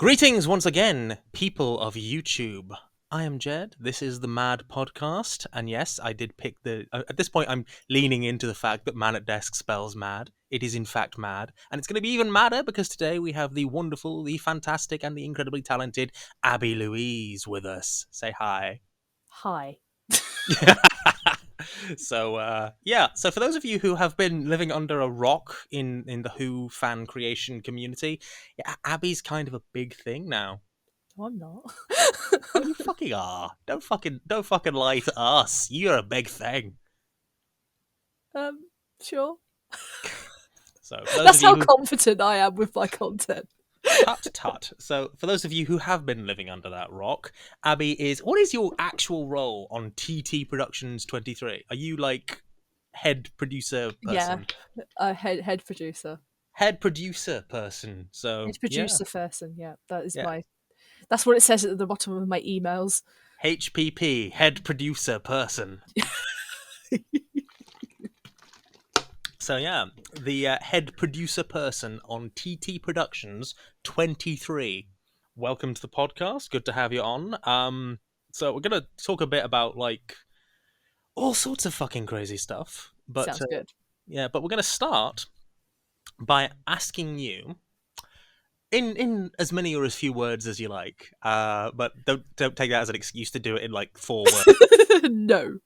Greetings once again, people of YouTube. I am Jed. This is the Mad Podcast, and yes, I did pick the. At this point, I'm leaning into the fact that man at desk spells mad. It is in fact mad, and it's going to be even madder because today we have the wonderful, the fantastic, and the incredibly talented Abi Louise with us. Say hi. Hi. So for those of you who have been living under a rock in the Who fan creation community, yeah, Abby's kind of a big thing now. No, I'm not. Oh, you fucking are. Don't fucking lie to us. You're a big thing. Sure. So for those That's of you how who confident I am with my content. tut. So for those of you who have been living under that rock, Abby is what is your actual role on TT Productions 23? Are you like head producer person? Yeah, head producer. Head producer person. So Head yeah. producer person. Yeah, that is Yeah. That's what it says at the bottom of my emails. HPP, head producer person. So yeah, the head producer person on TT Productions 23. Welcome to the podcast. Good to have you on. So we're gonna talk a bit about like all sorts of fucking crazy stuff. But Sounds good. yeah, but we're gonna start by asking you in as many or as few words as you like. But don't take that as an excuse to do it in like 4 words. No.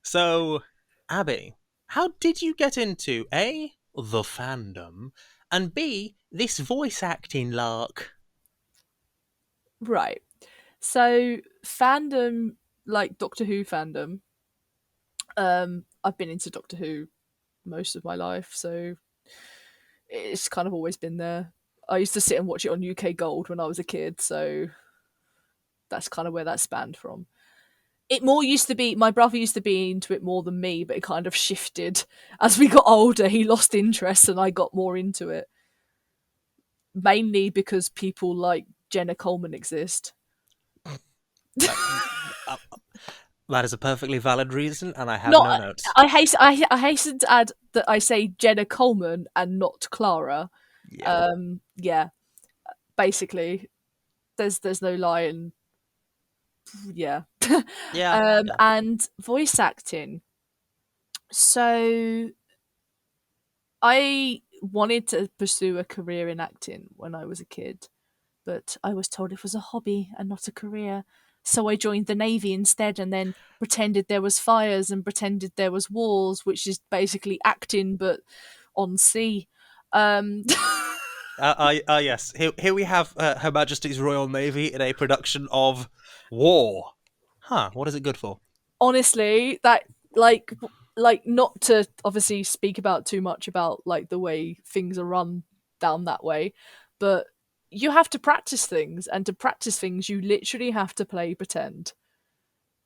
So, Abby, how did you get into A, the fandom, and B, this voice acting lark? Right. So fandom, like Doctor Who fandom. I've been into Doctor Who most of my life, so it's kind of always been there. I used to sit and watch it on UK Gold when I was a kid, so that's kind of where that spanned from. It more used to be, my brother used to be into it more than me, but it kind of shifted as we got older. He lost interest and I got more into it, mainly because people like Jenna Coleman exist. That is a perfectly valid reason, and I have no Not, notes. I hasten to add that I say Jenna Coleman and not Clara. Yeah. Yeah, basically, there's no lie, and yeah. Yeah. And voice acting. So I wanted to pursue a career in acting when I was a kid, but I was told it was a hobby and not a career. So I joined the Navy instead and then pretended there was fires and pretended there was wars, which is basically acting but on sea. Um Yes. Here we have Her Majesty's Royal Navy in a production of War. Huh, what is it good for? honestly, that like not to obviously speak about too much about like the way things are run down that way, but you have to practice things, and to practice things you literally have to play pretend.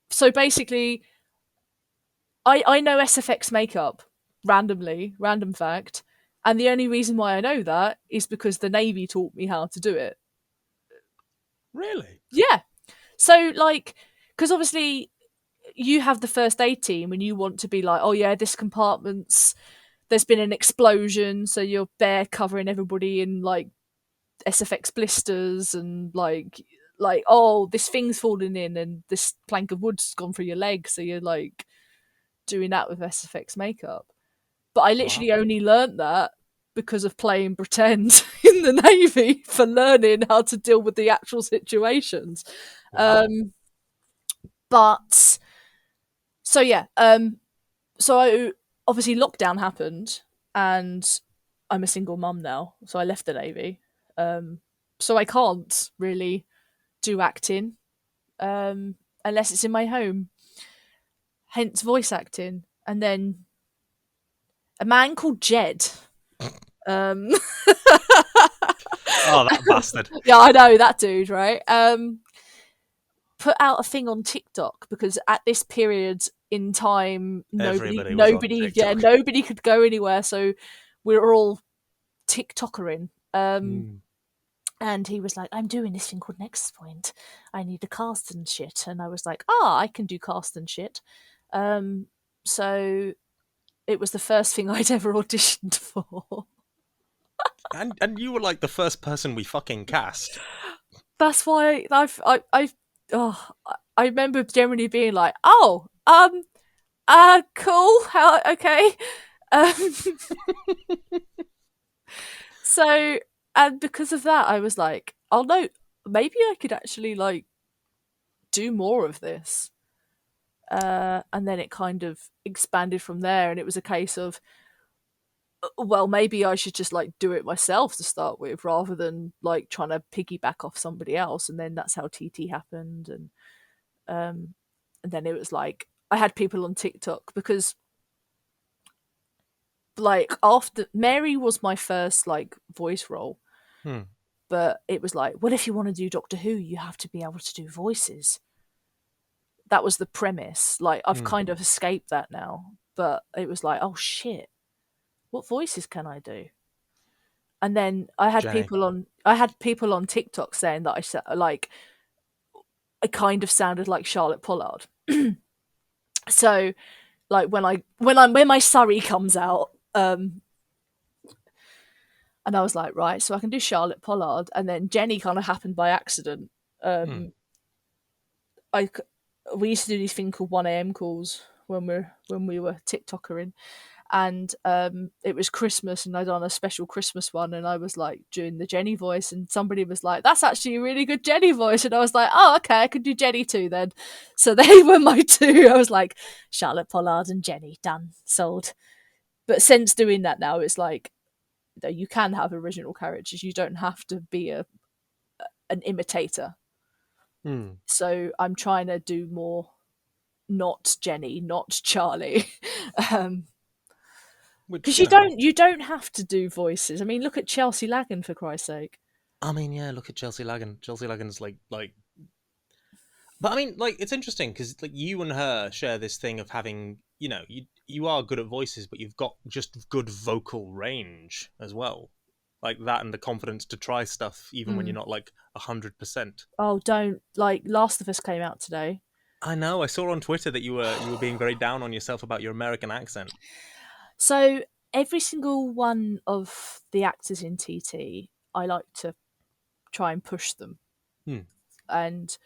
So basically, I know SFX makeup randomly, random fact, and the only reason why I know that is because the Navy taught me how to do it. Really? Yeah. So like, because obviously you have the first aid team and you want to be like, oh yeah, this compartment's there's been an explosion, so you're there covering everybody in like SFX blisters and like oh, this thing's fallen in and this plank of wood's gone through your leg, so you're like doing that with SFX makeup. But I Wow. literally only learnt that because of playing pretend in the Navy for learning how to deal with the actual situations. Wow. But so yeah, so obviously lockdown happened and I'm a single mum now, so I left the Navy. So I can't really do acting unless it's in my home, hence voice acting. And then a man called Jed. Um, Oh, that bastard. yeah, I know that dude, right? Put out a thing on TikTok because at this period in time, Everybody was on TikTok. nobody could go anywhere, so we were all TikTokering. Mm. And he was like, I'm doing this thing called Next Point. I need a cast and shit. And I was like, I can do cast and shit. So it was the first thing I'd ever auditioned for. And you were like the first person we fucking cast. That's why oh, I remember generally being like, oh, cool, how, okay. Um, so, and because of that, I was like, oh no, maybe I could actually like do more of this. And then it kind of expanded from there, and it was a case of, well, maybe I should just like do it myself to start with, rather than like trying to piggyback off somebody else. And then that's how TT happened, um, and then it was like I had people on TikTok because like after Mary was my first like voice role, Hmm. but it was like, well, if you want to do Doctor Who, you have to be able to do voices. That was the premise. Like I've Hmm. kind of escaped that now, but it was like, oh shit, what voices can I do? And then Jenny. I had people on TikTok saying that I said like I kind of sounded like Charlotte Pollard. So like when my Surrey comes out, and I was like, right, so I can do Charlotte Pollard, and then Jenny kind of happened by accident. Hmm. Um, I we used to do these thing called 1 a.m. calls when we were TikTokering, and it was Christmas, and I'd done a special Christmas one, and I was like doing the Jenny voice, and somebody was like, "That's actually a really good Jenny voice," and I was like, "Oh, okay, I could do Jenny too then." So they were my two. I was like, Charlotte Pollard and Jenny, done, sold. But since doing that now, it's like you can have original characters. You don't have to be an imitator. Hmm. So I'm trying to do more, not Jenny, not Charlie. um, Which, because you don't have to do voices. I mean, look at Chelsea Lagan for Christ's sake. I mean, yeah, look at Chelsea Lagan. Chelsea Lagan's like. But I mean, like, it's interesting because like you and her share this thing of having, you are good at voices, but you've got just good vocal range as well, like that, and the confidence to try stuff even when you're Mm. not like 100%. Oh, don't like Last of Us came out today. I know. I saw on Twitter that you were being very down on yourself about your American accent. So every single one of the actors in TT, I like to try and push them, Hmm. and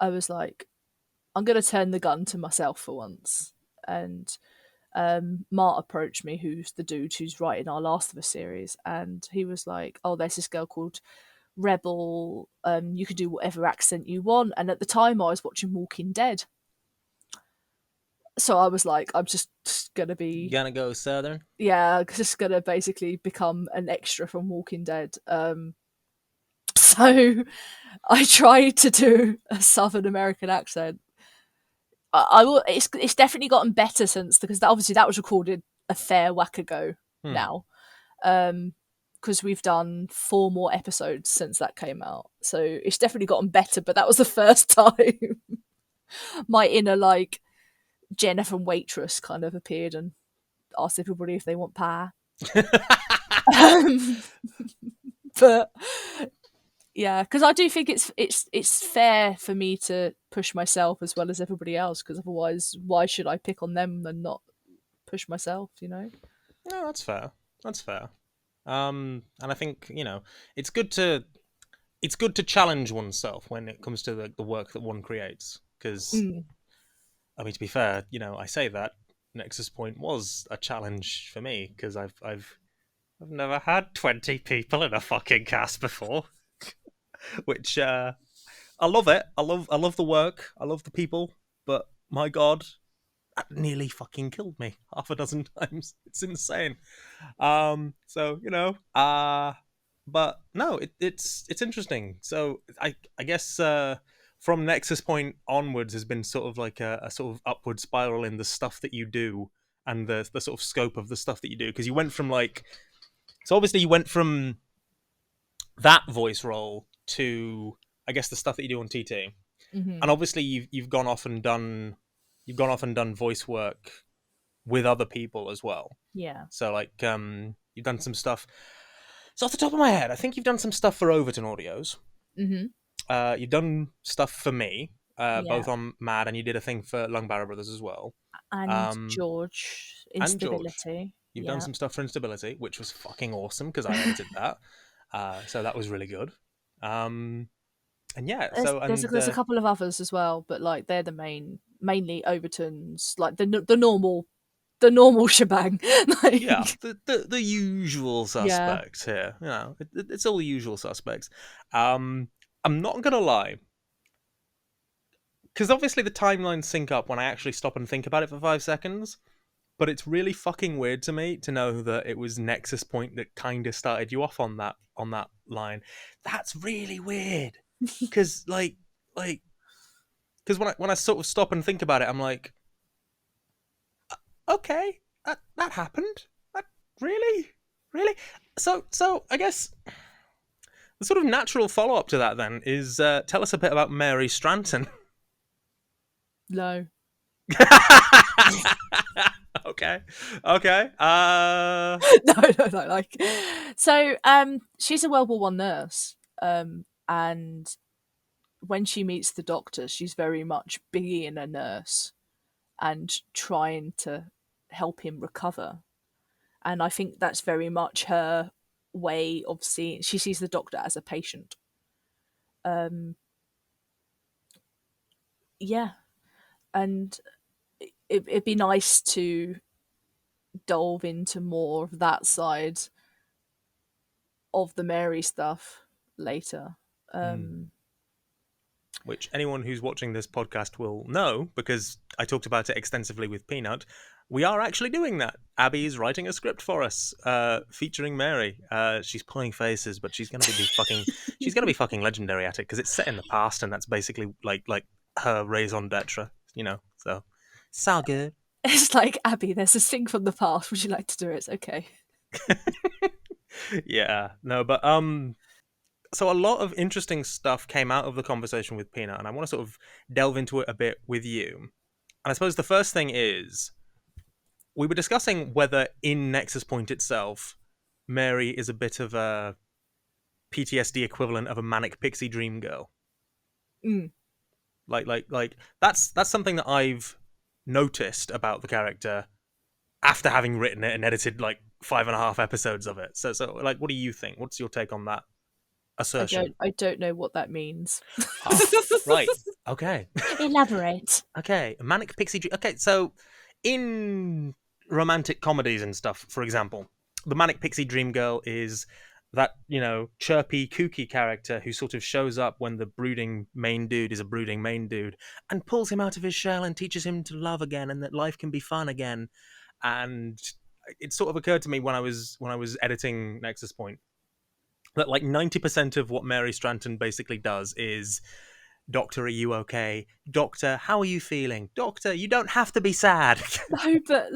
I was like, I'm gonna turn the gun to myself for once, and Mart approached me, who's the dude who's writing our Last of Us series, and he was like, "Oh, there's this girl called Rebel. You could do whatever accent you want." And at the time, I was watching Walking Dead, so I was like, "I'm just gonna You be, gonna go Southern? yeah, just gonna basically become an extra from Walking Dead." So I tried to do a Southern American accent. I will. It's definitely gotten better since, because obviously that was recorded a fair whack ago Hmm. now. Because we've done 4 more episodes since that came out, so it's definitely gotten better. But that was the first time my inner like Jennifer waitress kind of appeared and asked everybody if they want pie. Um, but yeah, because I do think it's fair for me to push myself as well as everybody else. Because otherwise, why should I pick on them and not push myself? You know. No, that's fair. That's fair. And I think it's good to it's good to challenge oneself when it comes to the work that one creates. Because Mm. I mean, to be fair, I say that Nexus Point was a challenge for me because I've never had 20 people in a fucking cast before, which I love it. I love the work. I love the people, but my god, that nearly fucking killed me half a dozen times. It's insane. So but no, it's interesting. So I guess from Nexus Point onwards has been sort of like a sort of upward spiral in the stuff that you do and the sort of scope of the stuff that you do, because you went from like, so obviously you went from that voice role to, I guess, the stuff that you do on TT, Hmm. and obviously you've gone off and done voice work with other people as well. Yeah. So like you've done some stuff. So off the top of my head, I think you've done some stuff for Overton Audios. Hmm. You've done stuff for me, Yeah. both on Mad, and you did a thing for Lungbarrow Brothers as well. And Um, George and George. Instability. You've done Yeah. some stuff for Instability, which was fucking awesome because I edited that. So that was really good. And yeah, so and There's a couple of others as well, but like they're the mainly Overton's, like the normal shebang. yeah, Like, the usual yeah. suspects here. It's all the usual suspects. I'm not gonna lie, because obviously the timelines sync up when I actually stop and think about it for 5 seconds. But it's really fucking weird to me to know that it was Nexus Point that kind of started you off on that line. That's really weird, because like because when I sort of stop and think about it, I'm like, okay, that happened. That really, really. So I guess the sort of natural follow up to that then is tell us a bit about Mary Stranton. No. Okay, okay. No, no, no. Like, so she's a World War One nurse, and when she meets the Doctor, she's very much being a nurse and trying to help him recover. And I think that's very much her way of seeing. She sees the Doctor as a patient. Um, yeah, and it'd be nice to delve into more of that side of the Mary stuff later. hmm. Um, Which anyone who's watching this podcast will know because I talked about it extensively with Peanut. We are actually doing that. Abby is writing a script for us, featuring Mary. She's pulling faces, but she's gonna be fucking legendary at it because it's set in the past, and that's basically like her raison d'être, So, so good. it's like, Abby, there's this thing from the past. Would you like to do it? It's okay. Yeah, no, but so a lot of interesting stuff came out of the conversation with Peanut, and I want to sort of delve into it a bit with you. And I suppose the first thing is we were discussing whether in Nexus Point itself, Mary is a bit of a PTSD equivalent of a manic pixie dream girl. Mm, Like that's something that I've noticed about the character after having written it and edited like 5.5 episodes of it. So like, what do you think? What's your take on that assertion? I don't know what that means. Ah, right. Okay. Elaborate. Okay, a manic pixie dream. Okay, so in romantic comedies and stuff, for example, the manic pixie dream girl is that chirpy, kooky character who sort of shows up when the brooding main dude is a brooding main dude and pulls him out of his shell and teaches him to love again and that life can be fun again. And it sort of occurred to me when I was editing Nexus Point that like 90% of what Mary Stranton basically does is, Doctor, are you okay? Doctor, how are you feeling? Doctor, you don't have to be sad. No, but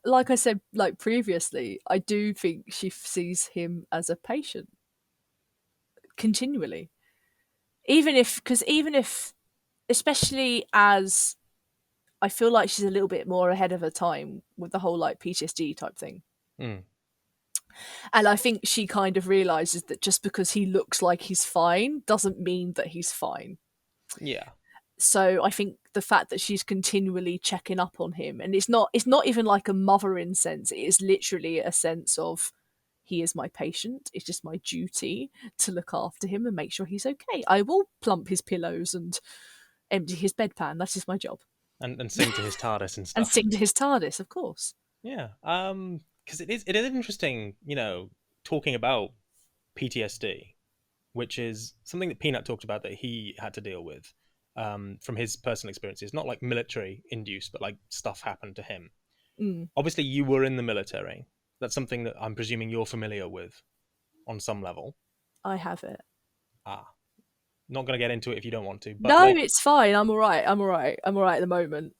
like I said, like previously, I do think she sees him as a patient continually. Even if, especially as I feel like she's a little bit more ahead of her time with the whole like PTSD type thing. Mm, And I think she kind of realizes that just because he looks like he's fine doesn't mean that he's fine. yeah. So I think the fact that she's continually checking up on him, and it's not even like a mothering sense, it is literally a sense of, he is my patient, it's just my duty to look after him and make sure he's okay. I will plump his pillows and empty his bedpan, that is my job. And sing to his TARDIS and And stuff. sing to his TARDIS, of course. Yeah. Because it is interesting, talking about PTSD, which is something that Peanut talked about that he had to deal with, from his personal experiences. Not like military induced, but like stuff happened to him. Mm, Obviously, you were in the military. That's something that I'm presuming you're familiar with on some level. I have it. Ah, not going to get into it if you don't want to, but No, like, it's fine. I'm all right. I'm all right at the moment.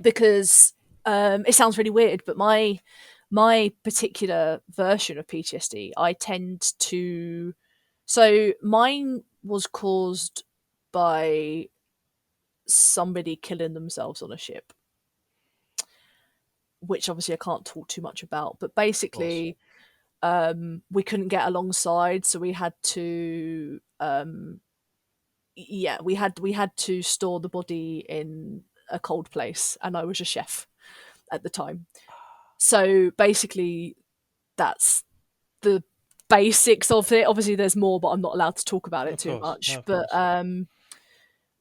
Because it sounds really weird, but my particular version of PTSD, I tend to. So mine was caused by somebody killing themselves on a ship, which obviously I can't talk too much about. But of course. basically, we couldn't get alongside, so we had to. Yeah, we had to store the body in a cold place, and I was a chef. at the time. So basically, that's the basics of it. Obviously, there's more, but I'm not allowed to talk about it Of too course, no, much. of course.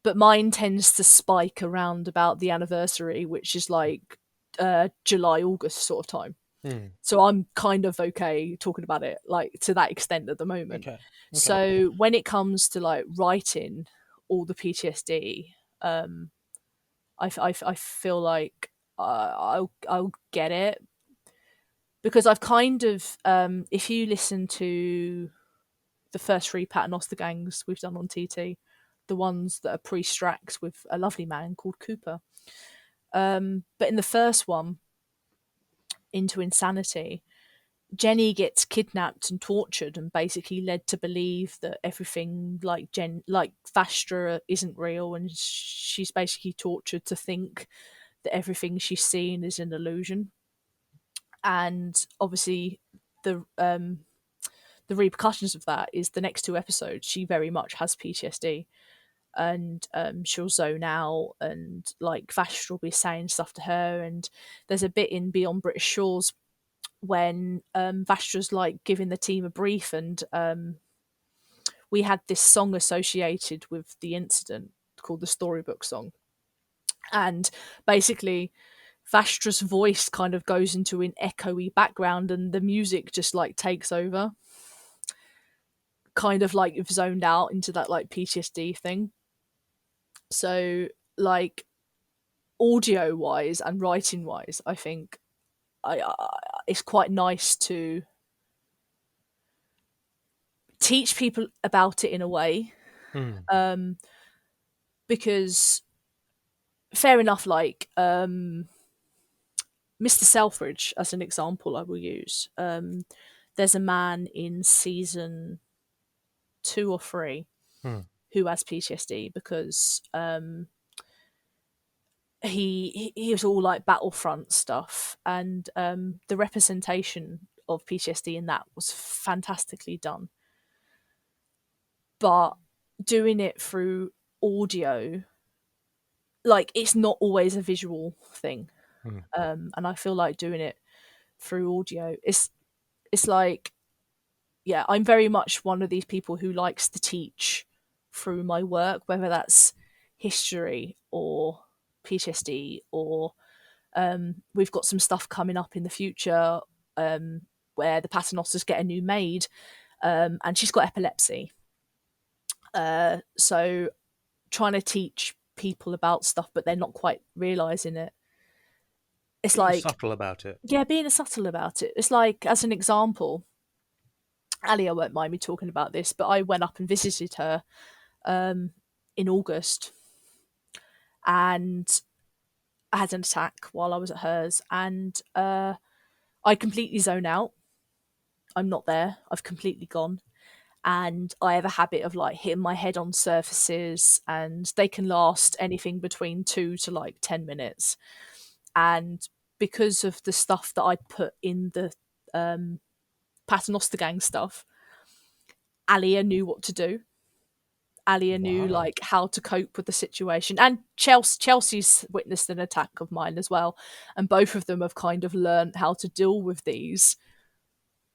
But mine tends to spike around about the anniversary, which is like July, August sort of time. Hmm. So I'm kind of okay talking about it like to that extent at the moment. Okay, okay. So when it comes to like writing all the PTSD, I feel like I'll get it because I've kind of if you listen to the first three Paternoster gangs we've done on TT, the ones that are pre-Strax with a lovely man called Cooper. But in the first one, Into Insanity, Jenny gets kidnapped and tortured and basically led to believe that everything like Vastra isn't real, and she's basically tortured to think that everything she's seen is an illusion. And obviously the repercussions of that is the next two episodes she very much has PTSD, and she'll zone out, and like Vastra will be saying stuff to her, and there's a bit in Beyond British Shores when Vastra's like giving the team a brief, and we had this song associated with the incident called the Storybook Song, and basically Vastra's voice kind of goes into an echoey background, and the music just like takes over, kind of like you've zoned out into that like PTSD thing. So like audio wise and writing wise, I think I it's quite nice to teach people about it in a way, Hmm. um, because fair enough, like Mr. Selfridge as an example, I will use. There's a man in season 2 or 3 Hmm. who has PTSD because he was all like Battlefront stuff, and the representation of PTSD in that was fantastically done. But doing it through audio, like it's not always a visual thing, Hmm. and I feel like doing it through audio, it's like, yeah, I'm very much one of these people who likes to teach through my work, whether that's history or PTSD or we've got some stuff coming up in the future where the Paternosters get a new maid, and she's got epilepsy. So trying to teach people about stuff, but they're not quite realizing it. It's Being like, subtle about it. yeah, being subtle about it. It's like, as an example, Alia won't mind me talking about this, but I went up and visited her in August, and I had an attack while I was at hers, and I completely zone out. I'm not there. I've completely gone. And I have a habit of like hitting my head on surfaces, and they can last anything between 2 to like 10 minutes. And because of the stuff that I put in the Paternoster Gang stuff, Alia knew what to do. Alia knew Wow. like how to cope with the situation, and Chelsea's witnessed an attack of mine as well, and both of them have kind of learned how to deal with these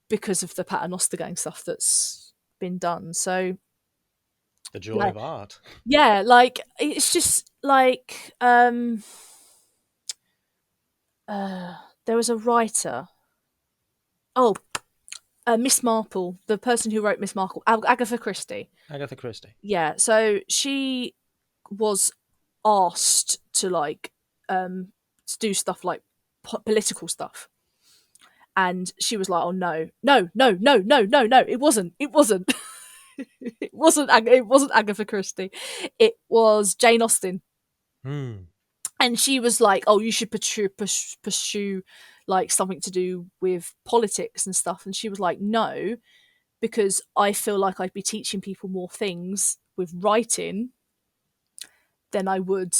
because of the Paternoster Gang stuff that's been done. So The joy yeah, of art. yeah, like it's just like there was a writer. Oh, Miss Marple, the person who wrote Miss Marple, Agatha Christie. Agatha Christie. Yeah, so she was asked to like to do stuff like political stuff, and she was like, "Oh no, no, no, no, no, no, no! It wasn't, it wasn't Agatha Christie. It was Jane Austen." Hmm. And she was like, "Oh, you should pursue like something to do with politics and stuff." And she was like, "No, because I feel like I'd be teaching people more things with writing than I would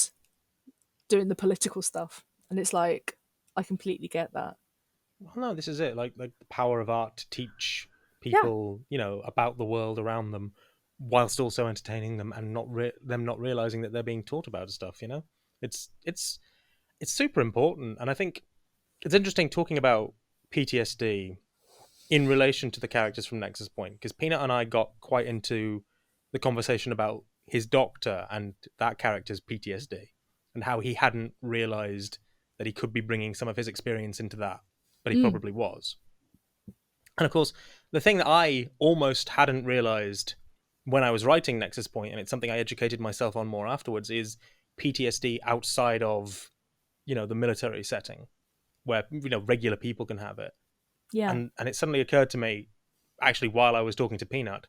doing the political stuff." And it's like, I completely get that. Well, no, this is it. Like the power of art to teach Yeah, people, about the world around them, whilst also entertaining them and them not realizing that they're being taught about stuff. It's super important, and I think It's interesting talking about PTSD in relation to the characters from Nexus Point, because Peanut and I got quite into the conversation about his doctor and that character's PTSD and how he hadn't realized that he could be bringing some of his experience into that, but he Mm, probably was. And of course, the thing that I almost hadn't realized when I was writing Nexus Point, and it's something I educated myself on more afterwards, is PTSD outside of, the military setting where, regular people can have it. yeah. And it suddenly occurred to me, actually, while I was talking to Peanut,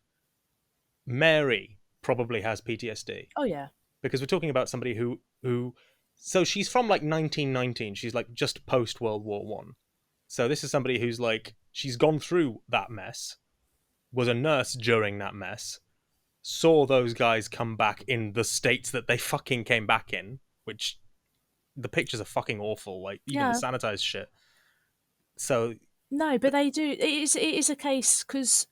Mary probably has PTSD, Oh yeah. because we're talking about somebody who so she's from like 1919. She's like just post World War One. So this is somebody who's like, she's gone through that mess, was a nurse during that mess, saw those guys come back in the states that they fucking came back in, which the pictures are fucking awful, like even the Yeah. sanitized shit. So No, but they do. It is a case because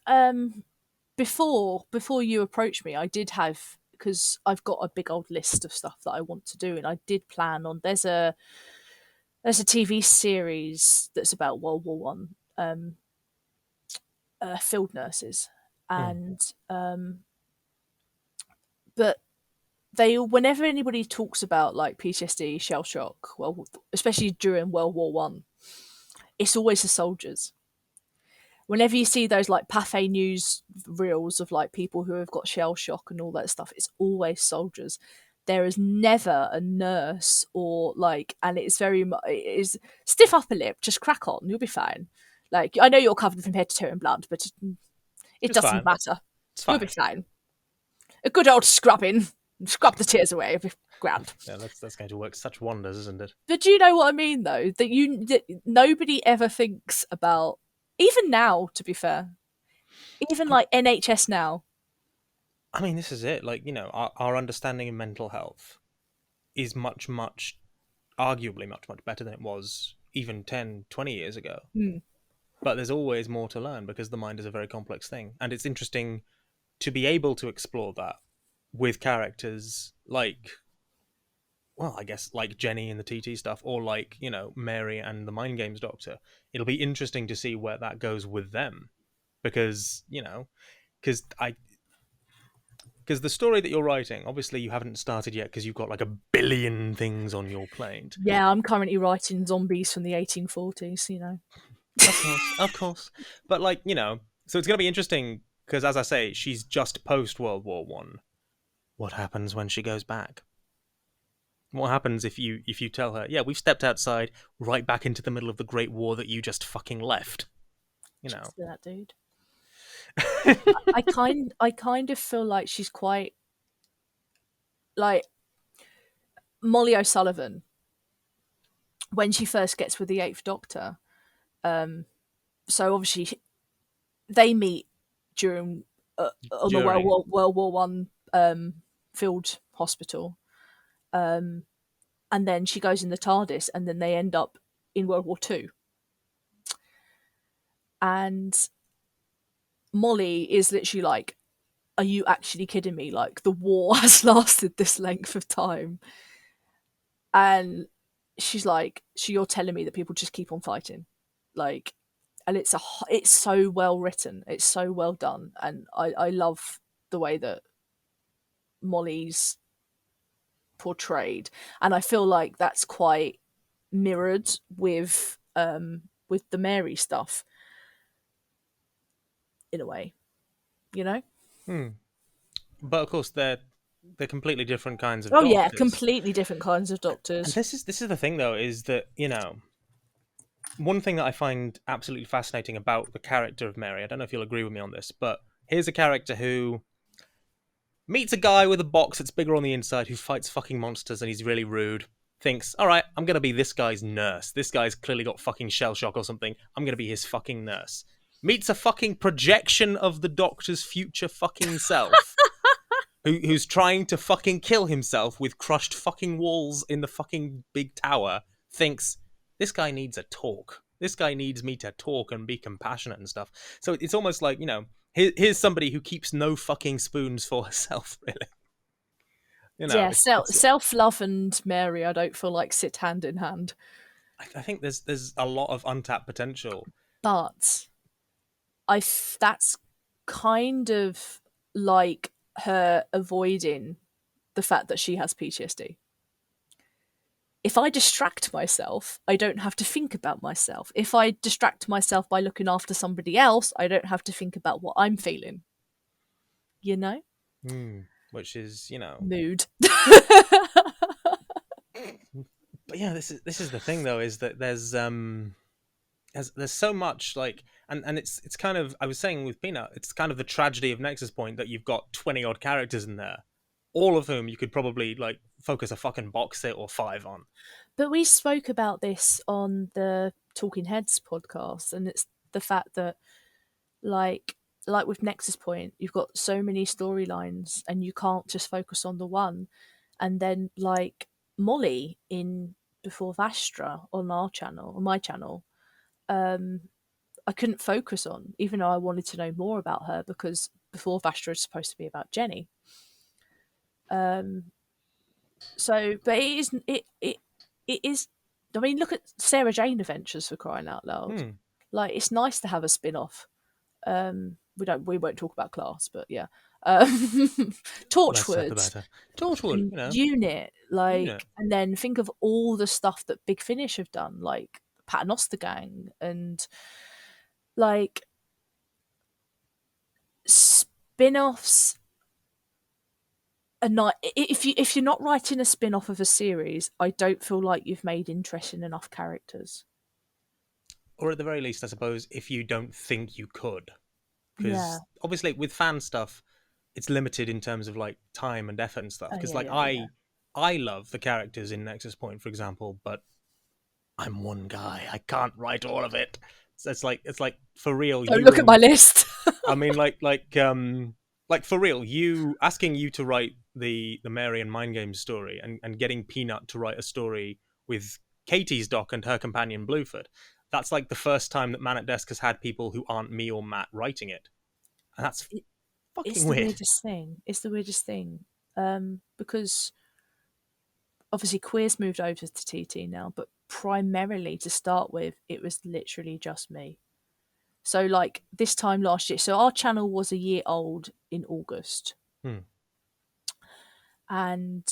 before you approached me, I did have, because I've got a big old list of stuff that I want to do, and I did plan on. There's a TV series that's about World War One, field nurses, hmm, and but they, whenever anybody talks about like PTSD, shell shock, well, especially during World War One, it's always the soldiers. Whenever you see those like Pathé news reels of like people who have got shell shock and all that stuff, it's always soldiers. There is never a nurse or like, and it's it is stiff upper lip, just crack on, you'll be fine. Like, I know you're covered from head to toe in blood, but it it's doesn't fine. matter. It's You'll fine. be fine. A good old scrubbing, scrub the tears away, it'll be grand. Yeah, that's going to work such wonders, isn't it? But do you know what I mean, though? That nobody ever thinks about, even now, to be fair, even Um, like NHS now. I mean, this is it. Like, our understanding of mental health is arguably much, much better than it was even 10, 20 years ago. Hmm. But there's always more to learn because the mind is a very complex thing. And it's interesting to be able to explore that with characters like, well, I guess like Jenny and the TT stuff, or like, Mary and the Mind Games Doctor. It'll be interesting to see where that goes with them because, because I because the story that you're writing, obviously you haven't started yet because you've got like a billion things on your plate. Yeah, I'm currently writing zombies from the 1840s, you know. Of course, of course. But like, so it's going to be interesting because as I say, she's just post World War 1. What happens when she goes back? What happens if you tell her, "Yeah, we've stepped outside right back into the middle of the Great War that you just fucking left." You know. Cheers to that dude. I kind of feel like she's quite like Molly O'Sullivan when she first gets with the Eighth Doctor. So obviously they meet during on the During. World War One field hospital, and then she goes in the TARDIS, and then they end up in World War Two. And Molly is literally like, "Are you actually kidding me? Like the war has lasted this length of time." And she's like, "So you're telling me that people just keep on fighting?" Like, and it's so well written, it's so well done, and I love the way that Molly's portrayed, and I feel like that's quite mirrored with the Mary stuff in a way, you know. Hmm. But of course, they're completely different kinds of Oh yeah, doctors. completely different kinds of And doctors. this is the thing, though, is that one thing that I find absolutely fascinating about the character of Mary. I don't know if you'll agree with me on this, but here's a character who meets a guy with a box that's bigger on the inside who fights fucking monsters and he's really rude. Thinks, all right, I'm gonna be this guy's nurse. This guy's clearly got fucking shell shock or something. I'm gonna be his fucking nurse. Meets a fucking projection of the Doctor's future fucking self, who's trying to fucking kill himself with crushed fucking walls in the fucking big tower. Thinks this guy needs a talk. This guy needs me to talk and be compassionate and stuff. So it's almost like, here's somebody who keeps no fucking spoons for herself, really. Yeah, It's self love and Mary, I don't feel like sit hand in hand. I think there's a lot of untapped potential. But that's kind of like her avoiding the fact that she has PTSD. If I distract myself, I don't have to think about myself. If I distract myself by looking after somebody else, I don't have to think about what I'm feeling. You know? Which is, Mood. but yeah, this is the thing though, is that there's so much like, and it's kind of, I was saying with Peanut, it's kind of the tragedy of Nexus Point that you've got 20 odd characters in there, all of whom you could probably like focus a fucking box set or five on. But we spoke about this on the Talking Heads podcast, and it's the fact that like like with Nexus Point, you've got so many storylines and you can't just focus on the one. And then like Molly in Before Vastra on our channel, on my channel, I couldn't focus on, even though I wanted to know more about her because Before Vastra is supposed to be about Jenny. So, but it is. I mean, look at Sarah Jane Adventures, for crying out loud. Like, it's nice to have a spin off. We won't talk about Class, but yeah, Less said the Torchwood better. Torchwood, and Unit, unit. like, and then think of all the stuff that Big Finish have done, like Paternoster Gang, and like spin-offs are not. If you're not writing a spin-off of a series, I don't feel like you've made interesting enough characters. Or at the very least, I suppose, if you don't think you could. Yeah. Because obviously with fan stuff, it's limited in terms of like time and effort and stuff. Oh Because yeah, like yeah, yeah. I love the characters in Nexus Point, for example, but I'm one guy. I can't write all of it. So it's like for real. Don't You look at my and list. I mean, like for real. You asking you to write the Mary and Mind Games story, and getting Peanut to write a story with Katie's doc and her companion Blueford. That's like the first time that Man at Desk has had people who aren't me or Matt writing it, and that's It's fucking the weird. weirdest thing. It's the weirdest thing. Because obviously Queer's moved over to TT now, but primarily to start with, it was literally just me. So like this time last year, so our channel was a year old in August, Hmm. and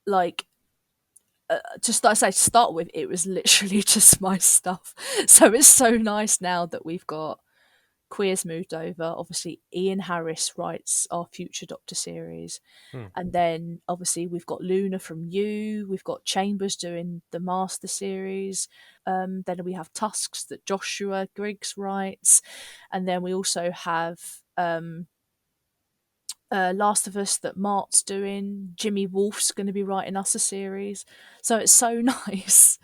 like to start with, it was literally just my stuff. So it's so nice now that we've got Queer's moved over. Obviously, Ian Harris writes our future Doctor series. Hmm. And then obviously we've got Luna from You, we've got Chambers doing the Master series. Then we have Tusks that Joshua Griggs writes. And then we also have Last of Us that Mart's doing. Jimmy Wolf's going to be writing us a series. So it's so nice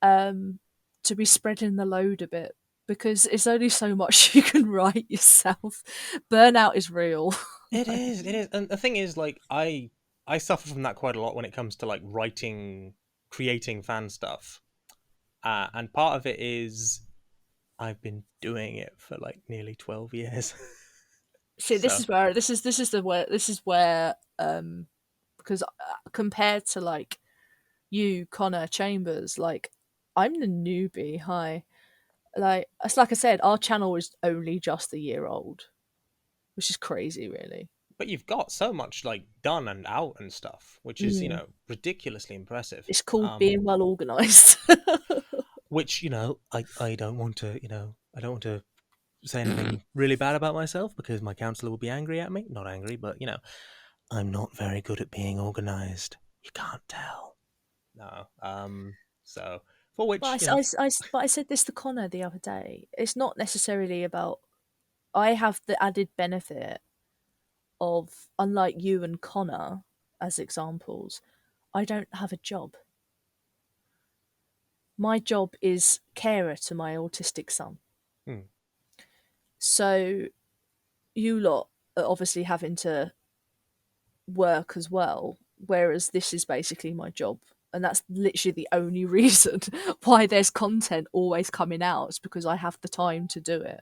to be spreading the load a bit because it's only so much you can write yourself. Burnout is real. It is. It is. And the thing is, like, I suffer from that quite a lot when it comes to like writing, creating fan stuff. And part of it is I've been doing it for like nearly 12 years. See, So, this is where because compared to like you, Connor, Chambers, like I'm the newbie. Hi, like it's like I said, our channel is only just a year old, which is crazy, really. but you've got so much like done and out and stuff, which is, Mm. ridiculously impressive. It's called being well organized. Which, I don't want to, I don't want to say anything really bad about myself because my counselor will be angry at me. Not angry, but, I'm not very good at being organized. You can't tell. No. So, for which, But I said this to Connor the other day. It's not necessarily about. I have the added benefit of, unlike you and Connor as examples, I don't have a job. My job is carer to my autistic son. hmm, So you lot are obviously having to work as well, whereas this is basically my job. And that's literally the only reason why there's content always coming out, is because I have the time to do it.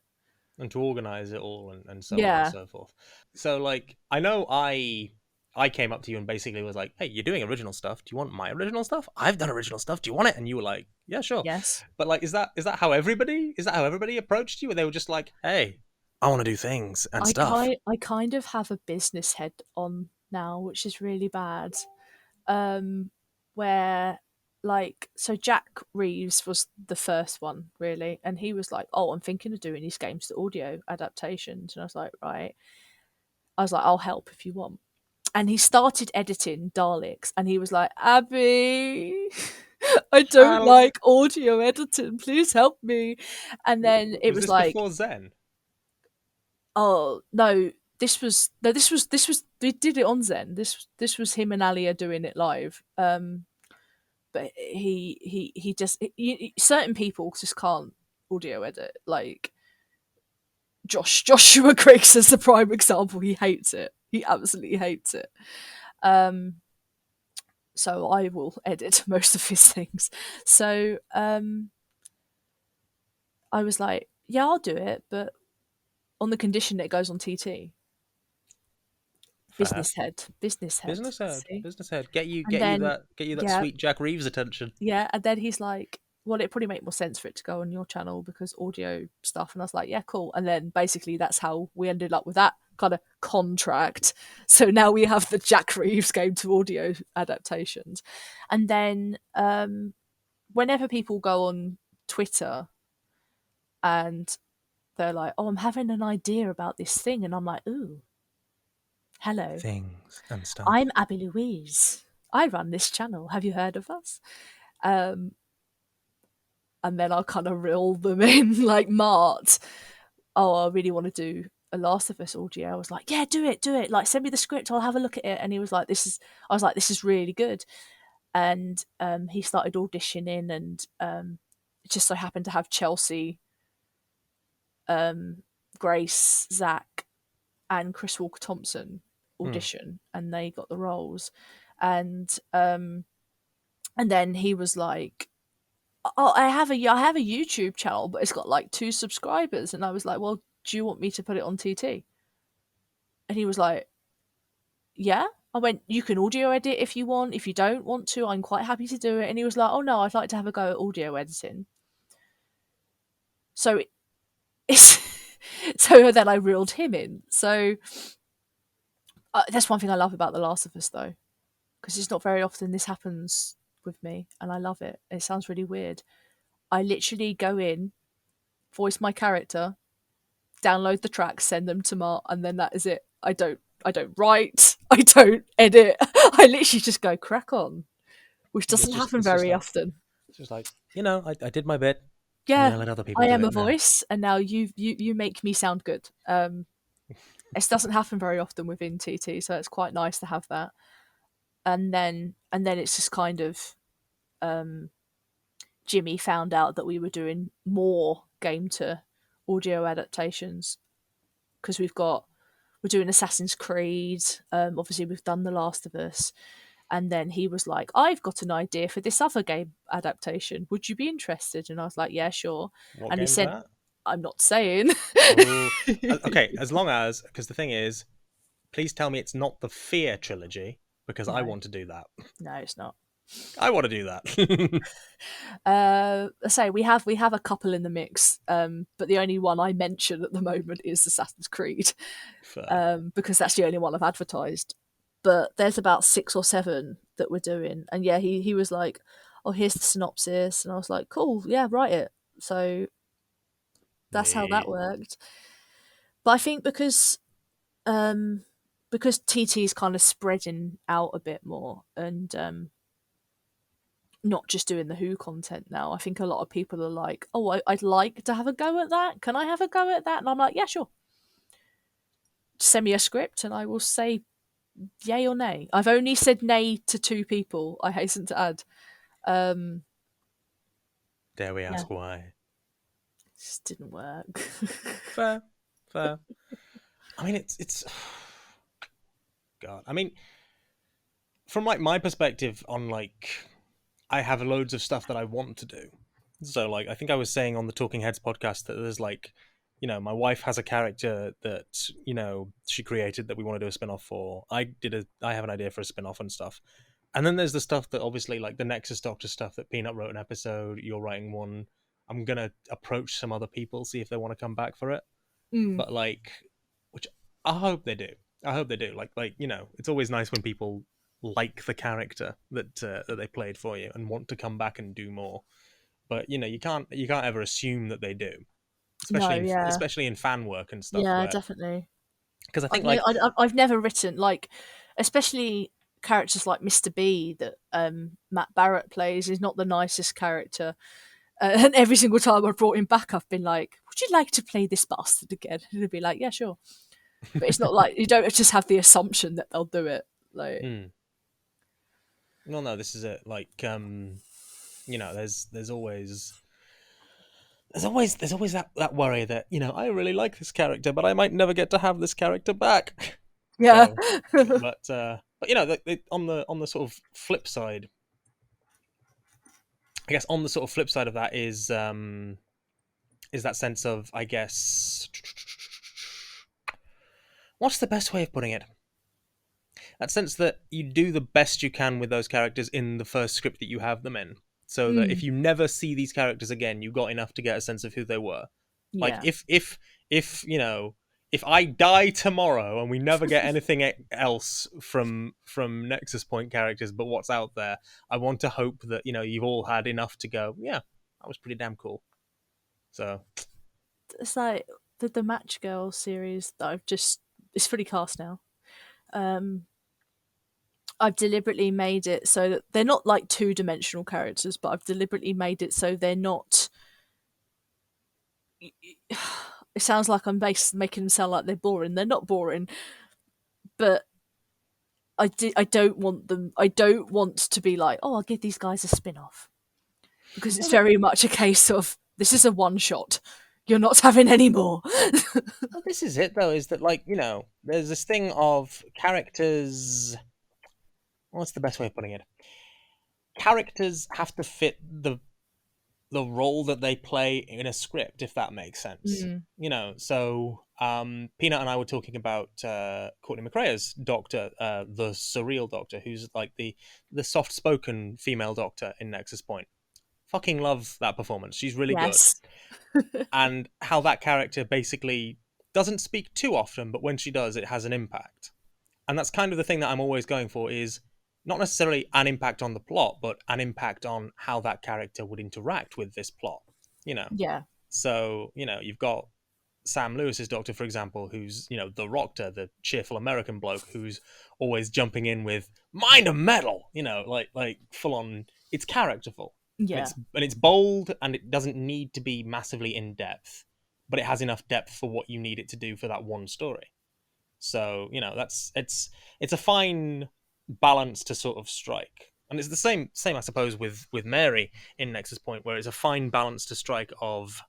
and to organize it all and so on and Yeah. so forth. So, like, I know I I came up to you and basically was like, "Hey, you're doing original stuff. Do you want my original stuff? I've done original stuff. Do you want it?" And you were like, "Yeah, sure." Yes. But like, is that how everybody approached you? Where they were just like, "Hey, I want to do things and stuff." I kind of have a business head on now, which is really bad. Um, where like so Jack Reeves was the first one really, and he was like, "Oh, I'm thinking of doing these games to audio adaptations," and I was like, "Right." I was like, "I'll help if you want." And he started editing Daleks, and he was like, "Abby, I don't Al, like audio editing. Please help me." And then it was was this like, before Zen? "Oh no, this was we did it on Zen. This was him and Alia doing it live." But he just certain people just can't audio edit. Like Joshua Griggs is the prime example. He hates it. He absolutely hates it. Um, so I will edit most of his things. So I was like, yeah, I'll do it, but on the condition that it goes on TT. Fair. Business head. See, Business head. Get you, and then get you that yeah, sweet Jack Reeves attention. yeah, and then he's like, well, it probably make more sense for it to go on your channel because audio stuff. And I was like, yeah, cool. And then basically that's how we ended up with that kind of contract. So now we have the Jack Reeves game to audio adaptations. And then whenever people go on Twitter and they're like, oh, I'm having an idea about this thing. And I'm like, ooh, hello, Things and I'm stuff. Abi Louise. I run this channel. Have you heard of us? Um, and then I'll kind of reel them in like Mart. Oh, I really want to do a Last of Us audio. I was like, yeah, do it. Like, send me the script. I'll have a look at it. And he was like, I was like, this is really good. And he started auditioning, and it just so happened to have Chelsea, Grace, Zach, and Chris Walker Thompson Hmm. audition, and they got the roles. And then he was like, oh, I have a YouTube channel, but it's got like 2 subscribers. And I was like, well, do you want me to put it on TT? And he was like, yeah. I went, you can audio edit if you want. If you don't want to, I'm quite happy to do it. And he was like, oh no, I'd like to have a go at audio editing. So it's so then I reeled him in. So that's one thing I love about The Last of Us, though, because it's not very often this happens with me, and I love it. It sounds really weird. I literally go in, voice my character, download the tracks, send them to Mart, and then that is it. I don't write, I don't edit. I literally just go crack on, which doesn't happen very often. It's just like, I did my bit. I'm Yeah, gonna let other people I do am a it now. voice, and now you make me sound good. It doesn't happen very often within TT, so it's quite nice to have that. And then it's just kind of Jimmy found out that we were doing more game to audio adaptations because we're doing Assassin's Creed. Obviously, we've done The Last of Us, and then he was like, "I've got an idea for this other game adaptation. Would you be interested?" And I was like, "Yeah, sure." What And he game's sent. that? I'm not saying. Oh, okay. As long as, because the thing is, please tell me it's not the Fear trilogy, because I No, want to do that. no, it's not. I want to do that. I say we have a couple in the mix, but the only one I mention at the moment is Assassin's Creed, Fair. because that's the only one I've advertised. But there's about 6 or 7 that we're doing, and yeah, he was like, "Oh, here's the synopsis," and I was like, "Cool, yeah, write it." So that's how that Neat. worked. But I think because TT is kind of spreading out a bit more, and not just doing the Who content now. I think a lot of people are like, "Oh, I'd like to have a go at that. Can I have a go at that?" And I'm like, "Yeah, sure. Send me a script, and I will say yay or nay." I've only said nay to 2 people. I hasten to add. Um, Dare we yeah, ask why? it just didn't work. Fair. Fair. I mean, it's. God. I mean, from like my perspective on like, I have loads of stuff that I want to do. So like, I think I was saying on the Talking Heads podcast that there's like my wife has a character that she created that we want to do a spin-off for. I have an idea for a spin-off and stuff. And then there's the stuff that obviously, like the Nexus Doctor stuff that Peanut wrote an episode, you're writing one. I'm gonna approach some other people, see if they want to come back for it. Mm. But like, which I hope they do. I hope they do. Like it's always nice when people like the character that they played for you and want to come back and do more. But you can't ever assume that they do, No, especially yeah, especially in fan work and stuff. yeah, Where definitely. because I I've think ne- like I've never written like, especially characters like Mr. B that Matt Barrett plays is not the nicest character. And every single time I've brought him back, I've been like, "Would you like to play this bastard again?" And he'd be like, "Yeah, sure." But it's not like you don't just have the assumption that they'll do it. Like, hmm, no, this is it. Like there's always that worry that I really like this character, but I might never get to have this character back. yeah, So, but on the sort of flip side, I guess on the sort of flip side of that is that sense of, I guess, what's the best way of putting it? That sense that you do the best you can with those characters in the first script that you have them in, so that if mm, you never see these characters again, you got enough to get a sense of who they were. Like yeah. if I die tomorrow and we never get anything else from Nexus Point characters but what's out there, I want to hope that you've all had enough to go, yeah, that was pretty damn cool. So It's like the Match Girl series that I've just it's fully cast now. Um, I've deliberately made it so that they're not like two-dimensional characters, but I've deliberately made it so they're not. It sounds like I'm making them sound like they're boring. They're not boring, but I don't want them. I don't want to be like, oh, I'll give these guys a spin-off because it's well, very much a case of this is a one-shot. You're not having any more. this is it though, is that like there's this thing of characters. What's the best way of putting it? Characters have to fit the role that they play in a script, if that makes sense. Mm, So Peanut and I were talking about Courtney McRae's Doctor, the surreal Doctor, who's like the soft spoken female Doctor in Nexus Point. Fucking love that performance. She's really good. yes. And how that character basically doesn't speak too often, but when she does, it has an impact. And that's kind of the thing that I'm always going for, is not necessarily an impact on the plot, but an impact on how that character would interact with this plot. You know, Yeah. so you've got Sam Lewis's Doctor, for example, who's the Rockter, the cheerful American bloke who's always jumping in with mind of metal. Like full on. It's characterful, and Yeah. it's bold, and it doesn't need to be massively in depth, but it has enough depth for what you need it to do for that one story. So that's it's a fine balance to sort of strike, and it's the same I suppose with Mary in Nexus Point, where it's a fine balance to strike of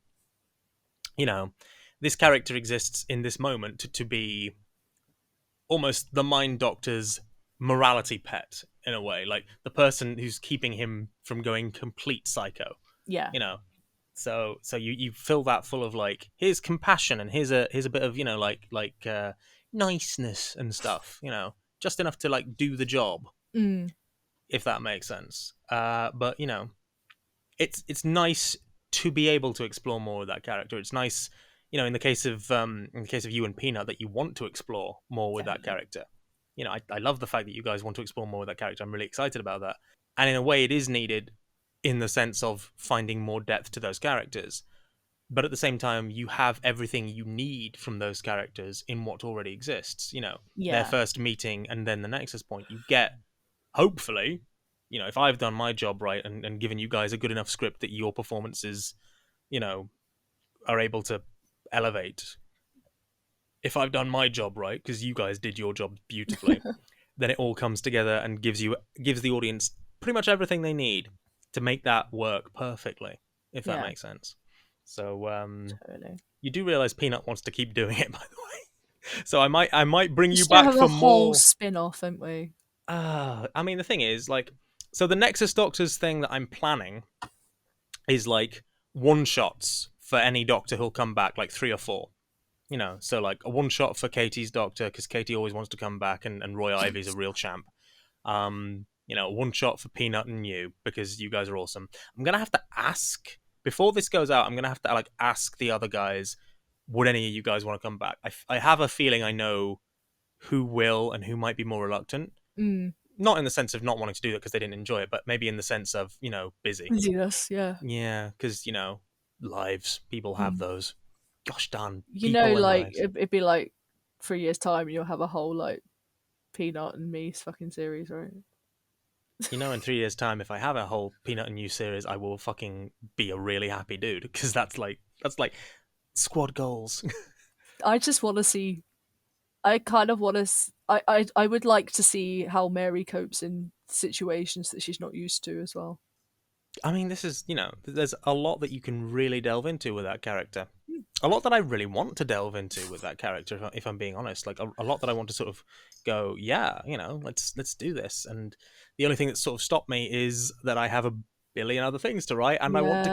you know this character exists in this moment to be almost the Mind Doctor's morality pet, in a way, like the person who's keeping him from going complete psycho. Yeah. you know so you fill that full of like, here's compassion, and here's a bit of niceness and stuff, just enough to like do the job, Mm, if that makes sense. But it's nice to be able to explore more of that character. It's nice, in the case of you and Peanut, that you want to explore more with that definitely. character. I love the fact that you guys want to explore more with that character. I'm really excited about that, and in a way, it is needed in the sense of finding more depth to those characters. But at the same time, you have everything you need from those characters in what already exists. Their Yeah. first meeting and then the Nexus Point. You get, hopefully, if I've done my job right and given you guys a good enough script that your performances, you know, are able to elevate. If I've done my job right, because you guys did your job beautifully, then it all comes together and gives the audience pretty much everything they need to make that work perfectly, if that Yeah. makes sense. So Totally. you do realize Peanut wants to keep doing it, by the way. So I might bring We you should back have a for whole more. spin-off, don't we? I mean, the thing is, like, so the Nexus Doctors thing that I'm planning is like one shots for any Doctor who'll come back, like 3 or 4. So like a one shot for Katie's Doctor, because Katie always wants to come back, and Roy Ivy's a real champ. One shot for Peanut and you, because you guys are awesome. I'm gonna have to ask before this goes out. I'm gonna have to like ask the other guys, would any of you guys want to come back? I have a feeling I know who will and who might be more reluctant. Not in the sense of not wanting to do it because they didn't enjoy it, but maybe in the sense of busy. Busyness, yeah. Yeah, because lives, people have those. Gosh darn, Like lives. it'd be like 3 years time, and you'll have a whole like Peanut and me fucking series, right? In 3 years' time, if I have a whole Peanut and You series, I will fucking be a really happy dude, because that's like squad goals. I just want to see. I kind of want to. I would like to see how Mary copes in situations that she's not used to as well. I mean, this is there's a lot that you can really delve into with that character. A lot that I really want to delve into with that character, if I'm being honest. Like a lot that I want to sort of go, yeah, let's do this. And the only thing that sort of stopped me is that I have a billion other things to write, and I want to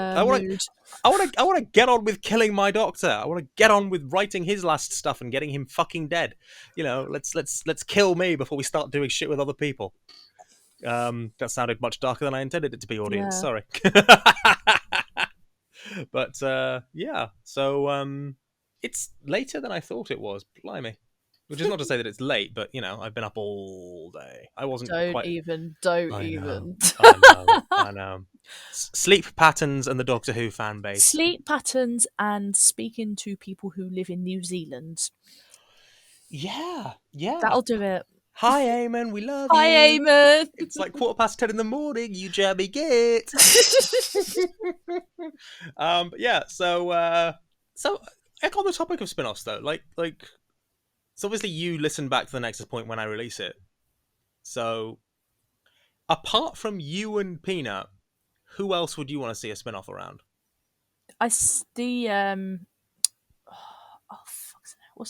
get on with killing my Doctor. I want to get on with writing his last stuff and getting him fucking dead. Let's kill me before we start doing shit with other people. That sounded much darker than I intended it to be, audience. Yeah. Sorry. But yeah, so it's later than I thought it was. Blimey. Which is not to say that it's late, but I've been up all day. I wasn't Don't quite. even. I know. Sleep patterns and the Doctor Who fan base. Sleep patterns and speaking to people who live in New Zealand. Yeah. That'll do it. Hi, Eamon, we love Hi, you. Eamon. It's like 10:15 in the morning, you jammy git. Yeah, so on the topic of spin-offs though, like so obviously you listen back to the Nexus Point when I release it. So apart from you and Peanut, who else would you want to see a spin-off around? What's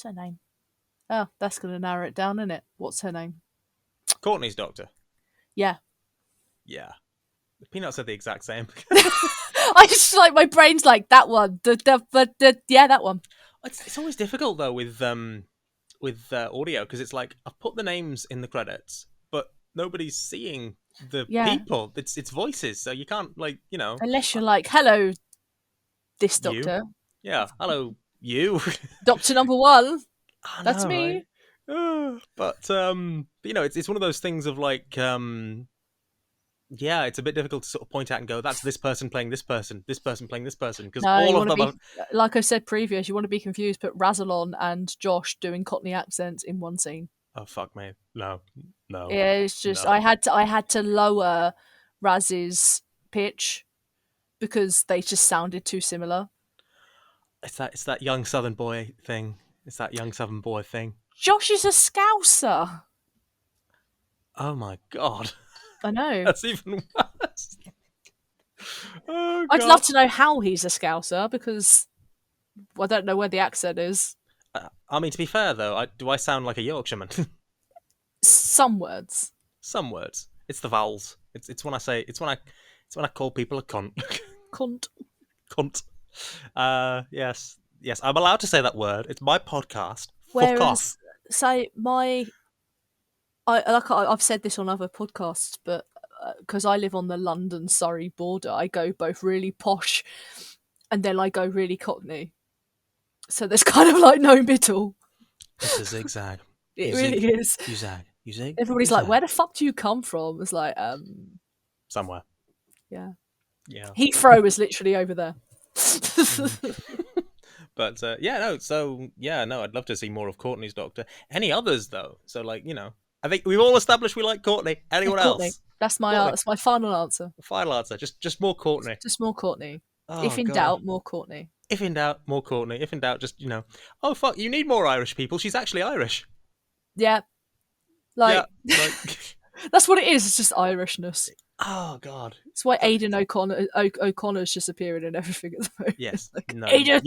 her name? Oh, that's gonna narrow it down, isn't it? What's her name? Courtney's Doctor. Yeah. Peanut said the exact same. I just like my brain's like that one. Yeah, that one. It's always difficult though with audio, because it's like I've put the names in the credits, but nobody's seeing the people. It's voices, so you can't unless you're like, hello, this Doctor. Yeah, hello, you. Doctor number 1. I That's know, me. Right? But it's one of those things of like it's a bit difficult to sort of point out and go, that's this person playing this person playing this person, because all of them are... like I said previous, you want to be confused, put Razalon and Josh doing Cockney accents in one scene. Oh fuck me, no. Yeah, it's just no. I had to lower Raz's pitch because they just sounded too similar. It's that young Southern boy thing. Josh is a Scouser. Oh my god. I know. That's even worse. Oh, I'd love to know how he's a Scouser, because I don't know where the accent is. I mean, to be fair though, do I sound like a Yorkshireman? Some words. It's the vowels. It's when I call people a cunt. Cunt. Yes. I'm allowed to say that word. It's my podcast. Fuck off. So I've said this on other podcasts, but because I live on the London-Surrey border, I go both really posh and then I go really Cockney. So there's kind of like no middle. It's a zigzag. It really is. You zag. Everybody's like, where the fuck do you come from? It's like, somewhere. Yeah. Yeah. Heathrow is literally over there. But I'd love to see more of Courtney's Doctor. Any others though? So I think we've all established we like Courtney. Anyone else? That's my final answer. Final answer. Just more Courtney. Just more Courtney. If in doubt, more Courtney. If in doubt, more Courtney. If in doubt, just oh fuck, you need more Irish people. She's actually Irish. Yeah. That's what it is. It's just Irishness. Oh god. That's why Aidan O'Connor's just appearing in everything at the moment. Yes. No. Aidan.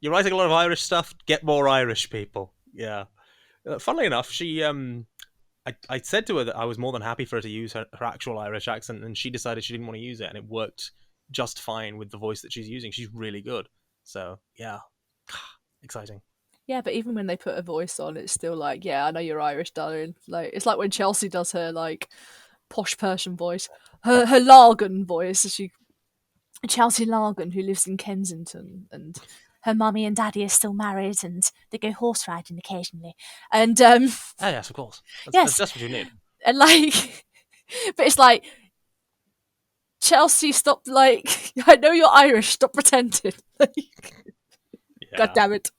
You're writing a lot of Irish stuff. Get more Irish people. Yeah. Funnily enough, she I said to her that I was more than happy for her to use her actual Irish accent, and she decided she didn't want to use it, and it worked just fine with the voice that she's using. She's really good. So yeah, exciting. Yeah, but even when they put a voice on, it's still like, yeah, I know you're Irish, darling. Like, it's like when Chelsea does her like posh Persian voice, her Largan voice. She Chelsea Largan, who lives in Kensington, and her mummy and daddy are still married, and they go horse riding occasionally. And Ah, yes, of course. That's yes, just what you need. and like, but it's like Chelsea, stop! Like, I know you're Irish. Stop pretending. Like, God Yeah. damn it.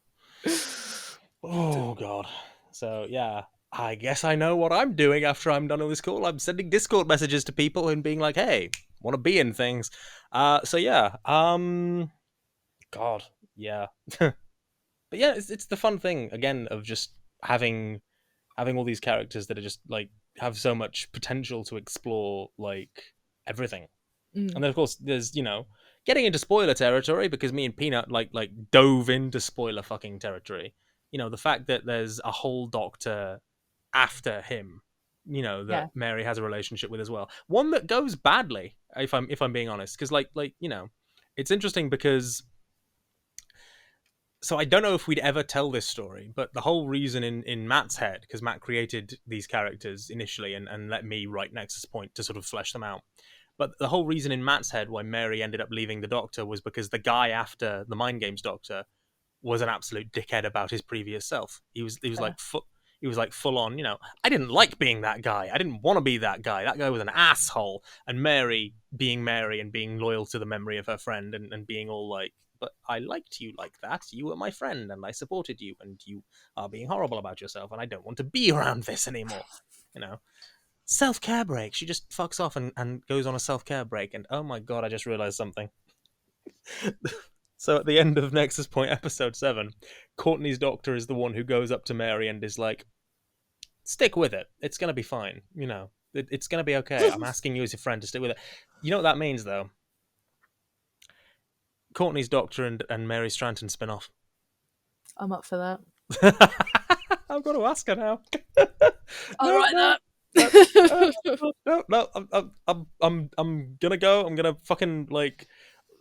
Oh god. So yeah, I guess I know what I'm doing after I'm done with this call. I'm sending Discord messages to people and being like, "Hey, want to be in things." So yeah. God. Yeah. But yeah, it's the fun thing again of just having all these characters that are just like have so much potential to explore like everything. Mm, And then of course there's getting into spoiler territory because me and Peanut like dove into spoiler fucking territory. The fact that there's a whole Doctor after him, that yeah. Mary has a relationship with as well. One that goes badly, if I'm being honest, because it's interesting because so I don't know if we'd ever tell this story, but the whole reason in Matt's head, because Matt created these characters initially and let me write Nexus Point to sort of flesh them out. But the whole reason in Matt's head why Mary ended up leaving the Doctor was because the guy after the Mind Games Doctor was an absolute dickhead about his previous self. He was Fair. like he was like full on. I didn't like being that guy. I didn't want to be that guy. That guy was an asshole. And Mary being Mary and being loyal to the memory of her friend and being all like, but I liked you like that. You were my friend and I supported you, and you are being horrible about yourself, and I don't want to be around this anymore. You know, self care break. She just fucks off and goes on a self care break. And oh my god, I just realized something. So at the end of Nexus Point episode 7, Courtney's Doctor is the one who goes up to Mary and is like, stick with it. It's going to be fine. It's going to be okay. I'm asking you as a friend to stick with it. You know what that means, though? Courtney's Doctor and Mary Stranton spin off. I'm up for that. I've got to ask her now. I'll no, write no, no, that. no. I'm gonna go. I'm gonna fucking like.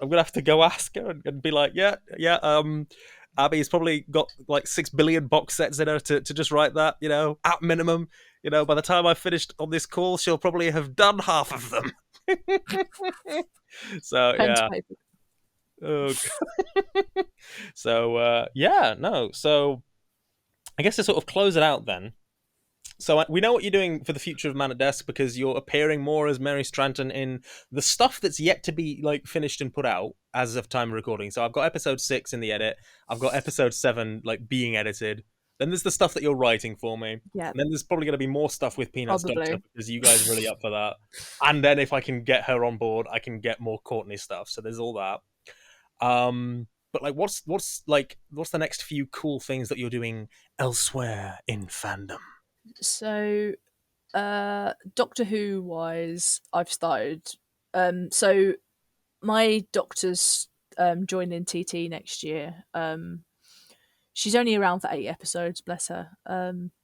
I'm gonna have to go ask her and be like, yeah, yeah. Abby's probably got like 6 billion box sets in her to just write that. At minimum. By the time I finished on this call, she'll probably have done half of them. So Pen to yeah. paper. Oh, so yeah, no. So I guess to sort of close it out then. So we know what you're doing for the future of Man at Desk because you're appearing more as Mary Stranton in the stuff that's yet to be like finished and put out as of time of recording. So I've got episode 6 in the edit. I've got episode 7 like being edited. Then there's the stuff that you're writing for me. Yeah, And then there's probably going to be more stuff with Peanut's Doctor probably. because you guys are really up for that. And then if I can get her on board, I can get more Courtney stuff. So there's all that. But like, what's the next few cool things that you're doing elsewhere in fandom? So, Doctor Who wise, I've started. So my doctor's joining TT next year. She's only around for 8 episodes, bless her.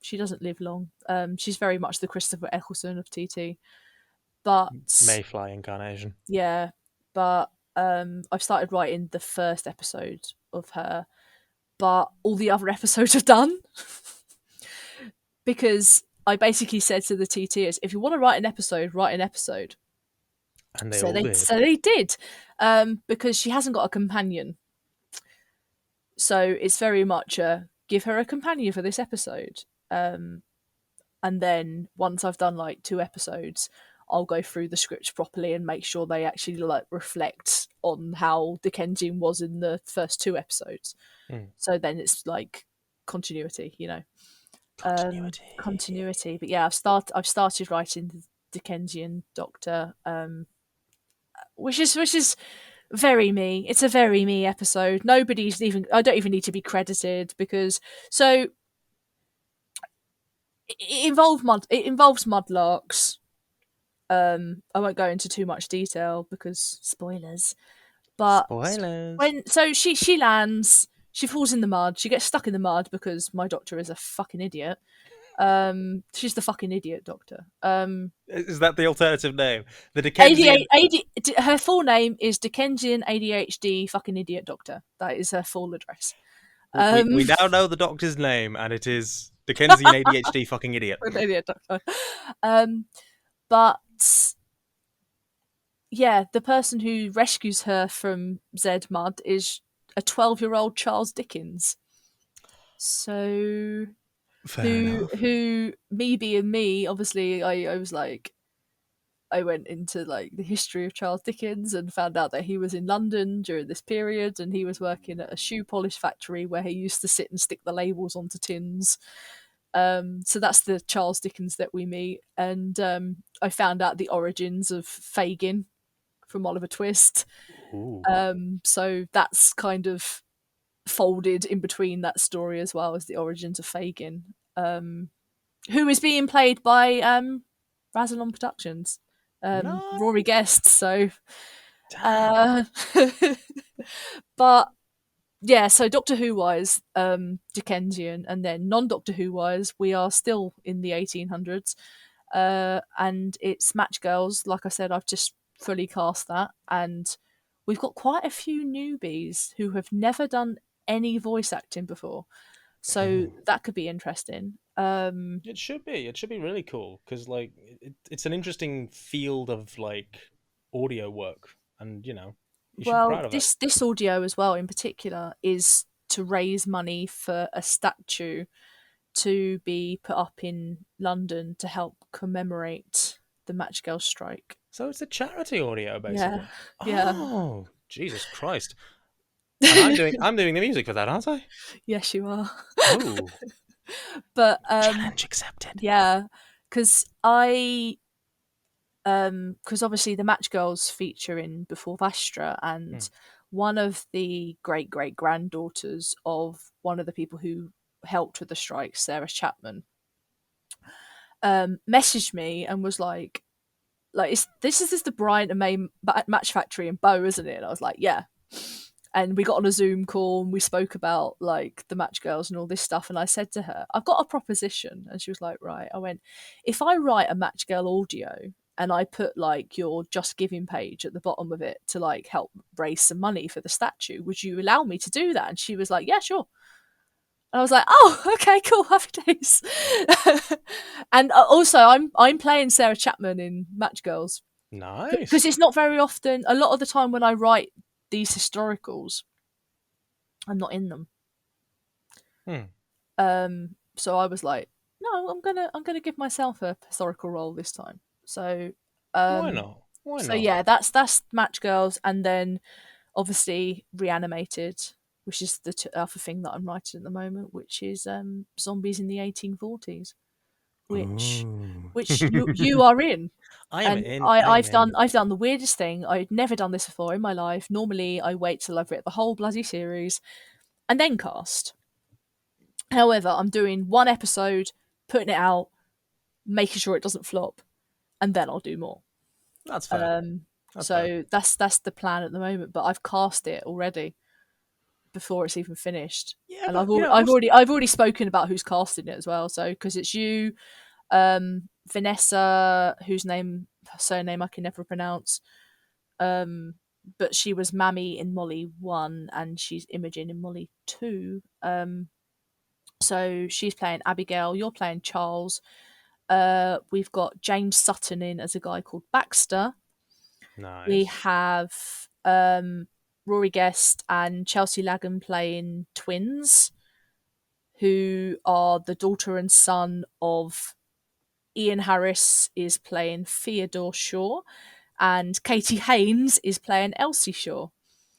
She doesn't live long. She's very much the Christopher Eccleston of TT. But Mayfly incarnation. yeah, but I've started writing the first episode of her, but all the other episodes are done because I basically said to the TTers, if you want to write an episode, write an episode. And they So all they did. so they did, because she hasn't got a companion. So it's very much a give her a companion for this episode. And then once I've done like 2 episodes, I'll go through the script properly and make sure they actually like reflect on how Dickensian was in the first 2 episodes. So then it's like continuity, continuity. But yeah, I've started writing the Dickensian Doctor, which is very me. It's a very me episode. I don't even need to be credited because so it involves mudlarks. I won't go into too much detail because spoilers. But Spoilers. she lands, she falls in the mud, she gets stuck in the mud because my doctor is a fucking idiot. She's the fucking idiot doctor. Is that the alternative name? The Dickensian. 88, her full name is Dickensian ADHD fucking idiot doctor. That is her full address. We now know the doctor's name, and it is Dickensian ADHD fucking idiot. Idiot doctor. But yeah, the person who rescues her from Zed Mud is a 12-year-old Charles Dickens. So Fair enough. who me being me, obviously I was like, I went into like the history of Charles Dickens and found out that he was in London during this period, and he was working at a shoe polish factory where he used to sit and stick the labels onto tins. So that's the Charles Dickens that we meet, and I found out the origins of Fagin from Oliver Twist. Ooh. So that's kind of folded in between that story as well as the origins of Fagin, who is being played by Razalon Productions, No. Rory Guest. So, Damn. but yeah, so Doctor Who wise, Dickensian, and then non Doctor Who wise, we are still in the 1800s, and it's Match Girls. Like I said, I've just fully cast that, and we've got quite a few newbies who have never done any voice acting before, so that could be interesting. It should be. It should be really cool because, like, it's an interesting field of like audio work, and you should be Well, proud of it. this audio as well, in particular, is to raise money for a statue to be put up in London to help commemorate the Match Girl strike. So it's a charity audio, Yeah, basically. yeah. Oh, Jesus Christ! And I'm doing the music for that, aren't I? Yes, you are. Oh, But challenge accepted. yeah, because because obviously the Match Girls feature in Before Vastra, and one of the great great granddaughters of one of the people who helped with the strike, Sarah Chapman, messaged me and was like, this is the Bryant and May Match Factory in Bow, isn't it? And I was like, yeah. And we got on a Zoom call and we spoke about like the Match Girls and all this stuff. And I said to her, I've got a proposition. And she was like, right. I went, if I write a Match Girl audio and I put like your Just Giving page at the bottom of it to like help raise some money for the statue, would you allow me to do that? And she was like, yeah, sure. And I was like, oh, okay, cool, happy days. And also, I'm playing Sarah Chapman in Match Girls because Nice. it's not very often. A lot of the time when I write these historicals, I'm not in them. So I was like, no, I'm gonna give myself a historical role this time. So Why not? Why so not? yeah, that's Match Girls, and then obviously Reanimated, which is the other thing that I'm writing at the moment, which is zombies in the 1840s, which Ooh. you are in. I am And in. I am in. I've done the weirdest thing. I'd never done this before in my life. Normally, I wait till I've written the whole bloody series and then cast. However, I'm doing one episode, putting it out, making sure it doesn't flop, and then I'll do more. That's fair. That's fair. So that's the plan at the moment. But I've cast it already before it's even finished, Yeah, and but I've already spoken about who's casting it as well. So because it's you, Vanessa, whose surname I can never pronounce, but she was Mammy in Molly 1 and she's Imogen in Molly 2. So she's playing Abigail, you're playing Charles. We've got James Sutton in as a guy called Baxter. We nice. have Rory Guest and Chelsea Lagan playing twins, who are the daughter and son of Ian Harris is playing Theodore Shaw, and Katie Haynes is playing Elsie Shaw.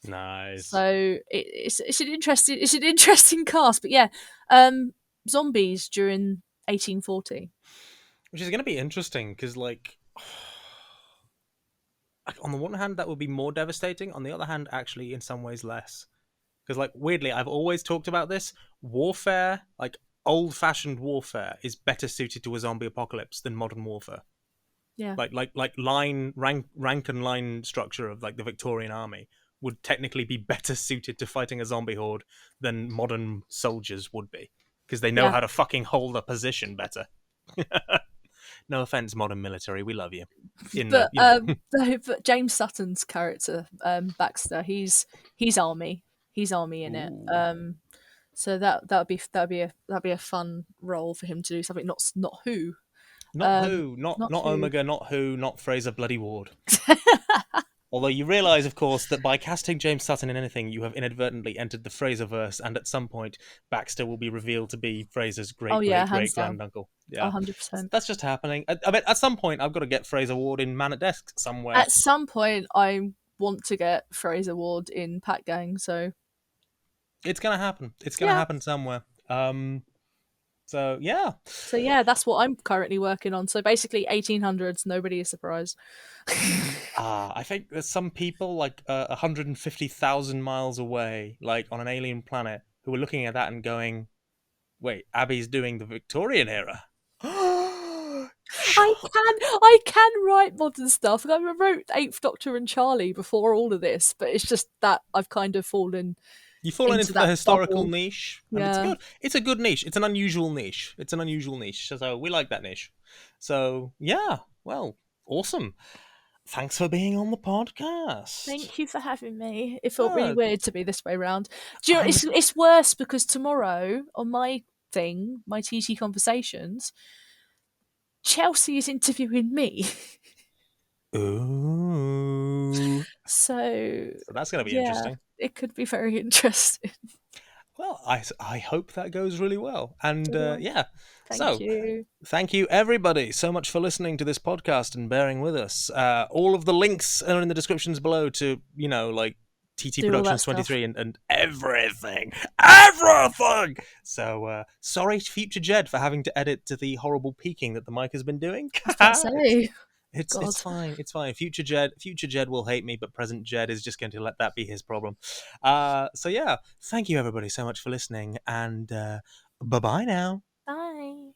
Nice. So it's an interesting cast, but yeah, zombies during 1840. Which is going to be interesting because, like, on the one hand, that would be more devastating. On the other hand, actually, in some ways, less. Because, like, weirdly, I've always talked about this. Warfare, like old-fashioned warfare, is better suited to a zombie apocalypse than modern warfare. Yeah, Like line rank and line structure of like the Victorian army would technically be better suited to fighting a zombie horde than modern soldiers would be. because they know Yeah. how to fucking hold a position better. No offense, modern military, we love you. In the, But you know, but James Sutton's character, Baxter, he's army. He's army in it. ooh, So that'd be a fun role for him to do something not who. not who, not Not not who. Omega, not who, not Fraser Bloody Ward. Although you realise, of course, that by casting James Sutton in anything, you have inadvertently entered the Fraserverse, and at some point, Baxter will be revealed to be Fraser's Oh great yeah, great hands great down, granduncle. Yeah, 100%. that's just happening. I bet at some point, I've got to get Fraser Ward in Man at Desk somewhere. At some point, I want to get Fraser Ward in Pat Gang. So It's gonna happen. It's gonna yeah, happen somewhere. So yeah. so yeah, that's what I'm currently working on. So basically, 1800s. Nobody is surprised. I think there's some people like 150,000 miles away, like on an alien planet, who are looking at that and going, "Wait, Abby's doing the Victorian era." I can write modern stuff. Like, I wrote Eighth Doctor and Charlie before all of this, but it's just that I've kind of fallen You've fallen into into the that historical bubble. niche, and it's Yeah. good. It's a good niche. It's an unusual niche. It's an unusual niche. So we like that niche. So yeah, well, awesome. Thanks for being on the podcast. Thank you for having me. It felt really Uh, weird to be this way round. Do you know, I'm it's worse because tomorrow on my thing, my TT Conversations, Chelsea is interviewing me. ooh. So So that's gonna be yeah, interesting. it could be very interesting. Well, I hope that goes really well. And So, well, yeah, thank so you. thank you everybody so much for listening to this podcast and bearing with us. All of the links are in the descriptions below to, like TT Do all that Productions stuff. 23 and everything. Everything! So sorry, Future Jed, for having to edit to the horrible peaking that the mic has been doing. I was about to say, God. It's fine. It's fine. Future Jed will hate me, but present Jed is just going to let that be his problem. So yeah, thank you everybody so much for listening, and bye bye now. Bye.